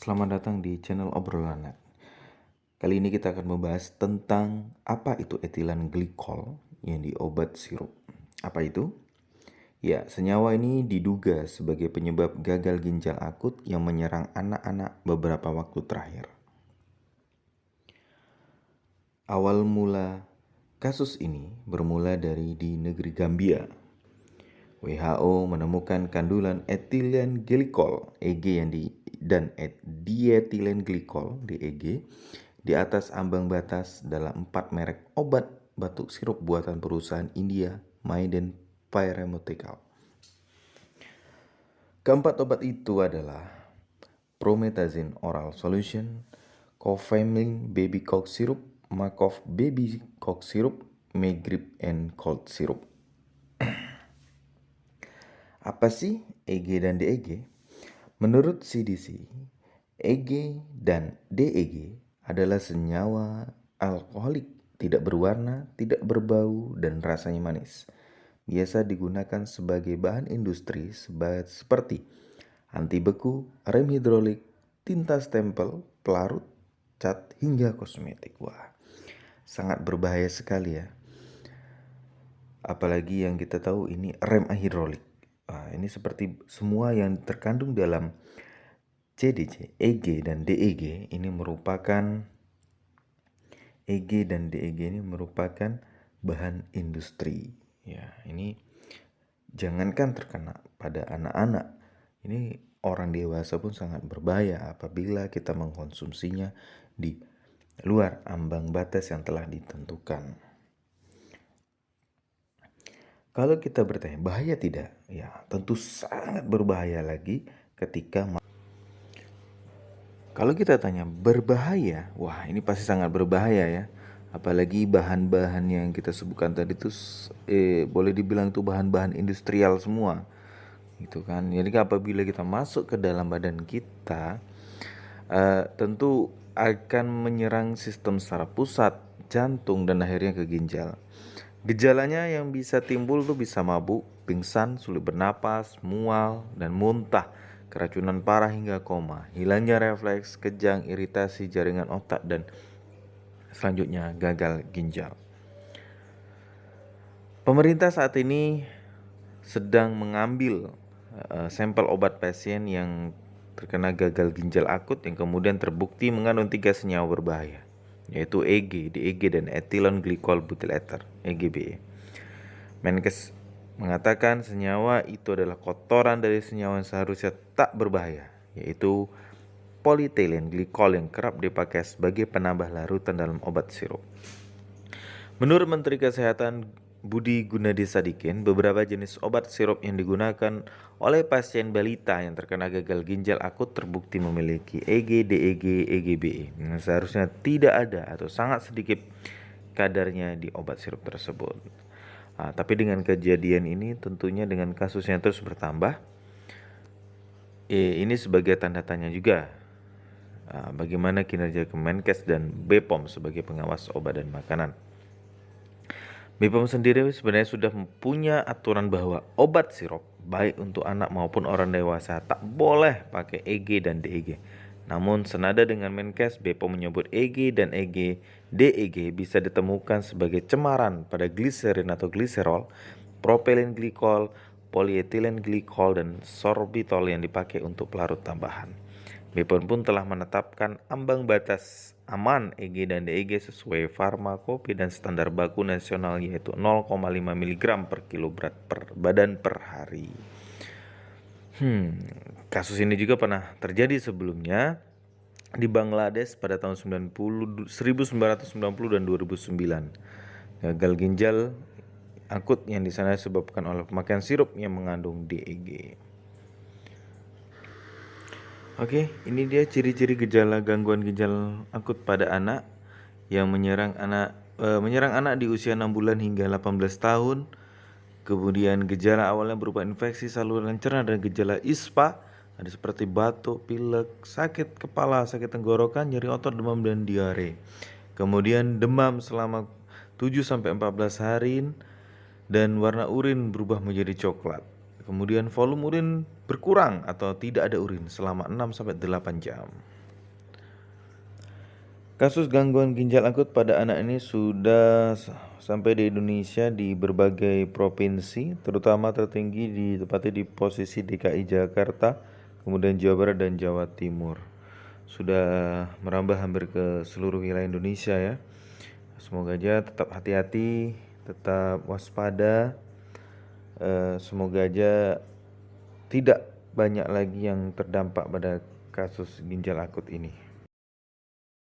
Selamat datang di channel Obrolan Net. Kali ini kita akan membahas tentang apa itu etilen glikol yang di obat sirup. Apa itu? Ya, senyawa ini diduga sebagai penyebab gagal ginjal akut yang menyerang anak-anak beberapa waktu terakhir. Awal mula kasus ini bermula dari di negeri Gambia. WHO menemukan kandungan etilen glikol (EG) dan dietilen glikol (DEG) di atas ambang batas dalam 4 merek obat batuk sirup buatan perusahaan India Maiden Pharmaceutical. Keempat obat itu adalah promethazine oral solution, Cofemlin baby cough syrup, Macov baby cough syrup, Megrip and cold syrup. Apa sih EG dan DEG? Menurut CDC, EG dan DEG adalah senyawa alkoholik, tidak berwarna, tidak berbau, dan rasanya manis. Biasa digunakan sebagai bahan industri seperti anti beku, rem hidrolik, tinta stempel, pelarut, cat, hingga kosmetik. Wah, sangat berbahaya sekali ya. Apalagi yang kita tahu ini rem hidrolik. Ini seperti semua yang terkandung dalam CDC, EG dan DEG ini merupakan bahan industri. Ya, ini jangankan terkena pada anak-anak, ini orang dewasa pun sangat berbahaya apabila kita mengkonsumsinya di luar ambang batas yang telah ditentukan. Kalau kita bertanya, bahaya tidak? Ya, tentu sangat berbahaya lagi ketika kalau kita tanya berbahaya, wah ini pasti sangat berbahaya ya. Apalagi bahan-bahan yang kita sebutkan tadi itu boleh dibilang itu bahan-bahan industrial semua. Gitu kan. Jadi apabila kita masuk ke dalam badan kita, tentu akan menyerang sistem saraf pusat, jantung, dan akhirnya ke ginjal. Gejalanya yang bisa timbul tuh bisa mabuk, pingsan, sulit bernapas, mual, dan muntah, keracunan parah hingga koma, hilangnya refleks, kejang, iritasi jaringan otak, dan selanjutnya gagal ginjal. Pemerintah saat ini sedang mengambil sampel obat pasien yang terkena gagal ginjal akut yang kemudian terbukti mengandung 3 senyawa berbahaya, yaitu EG, DEG, dan ethylene glycol butyl ether (EGBE). Menkes mengatakan senyawa itu adalah kotoran dari senyawa yang seharusnya tak berbahaya, yaitu polyethylene glycol yang kerap dipakai sebagai penambah larutan dalam obat sirup. Menurut Menteri Kesehatan Budi Gunadi Sadikin, beberapa jenis obat sirup yang digunakan oleh pasien balita yang terkena gagal ginjal akut terbukti memiliki EG, DEG, EGBE yang seharusnya tidak ada atau sangat sedikit kadarnya di obat sirup tersebut. Tapi dengan kejadian ini tentunya dengan kasusnya terus bertambah, ini sebagai tanda tanya juga bagaimana kinerja Kemenkes dan BPOM sebagai pengawas obat dan makanan. BPOM sendiri sebenarnya sudah punya aturan bahwa obat sirup baik untuk anak maupun orang dewasa tak boleh pakai EG dan DEG. Namun senada dengan Menkes, BPOM menyebut EG dan DEG bisa ditemukan sebagai cemaran pada gliserin atau gliserol, propylene glikol, polyethylene glikol, dan sorbitol yang dipakai untuk pelarut tambahan. BPOM pun telah menetapkan ambang batas aman EG dan DEG sesuai farmakope dan standar baku nasional, yaitu 0,5 mg per kilo berat per badan per hari. Kasus ini juga pernah terjadi sebelumnya di Bangladesh pada tahun 1990 dan 2009. Gagal ginjal akut yang di sana disebabkan oleh pemakaian sirup yang mengandung DEG. Oke, ini dia ciri-ciri gejala gangguan ginjal akut pada anak yang menyerang anak di usia 6 bulan hingga 18 tahun. Kemudian gejala awalnya berupa infeksi saluran cerna dan gejala ISPA, ada seperti batuk, pilek, sakit kepala, sakit tenggorokan, nyeri otot, demam, dan diare. Kemudian demam selama 7-14 hari dan warna urin berubah menjadi coklat. Kemudian volume urin berkurang atau tidak ada urin selama 6-8 jam. Kasus gangguan ginjal akut pada anak ini sudah sampai di Indonesia di berbagai provinsi, terutama tertinggi ditempati di posisi DKI Jakarta, kemudian Jawa Barat dan Jawa Timur. Sudah merambah hampir ke seluruh wilayah Indonesia ya. Semoga aja tetap hati-hati, tetap waspada. Semoga aja tidak banyak lagi yang terdampak pada kasus ginjal akut ini.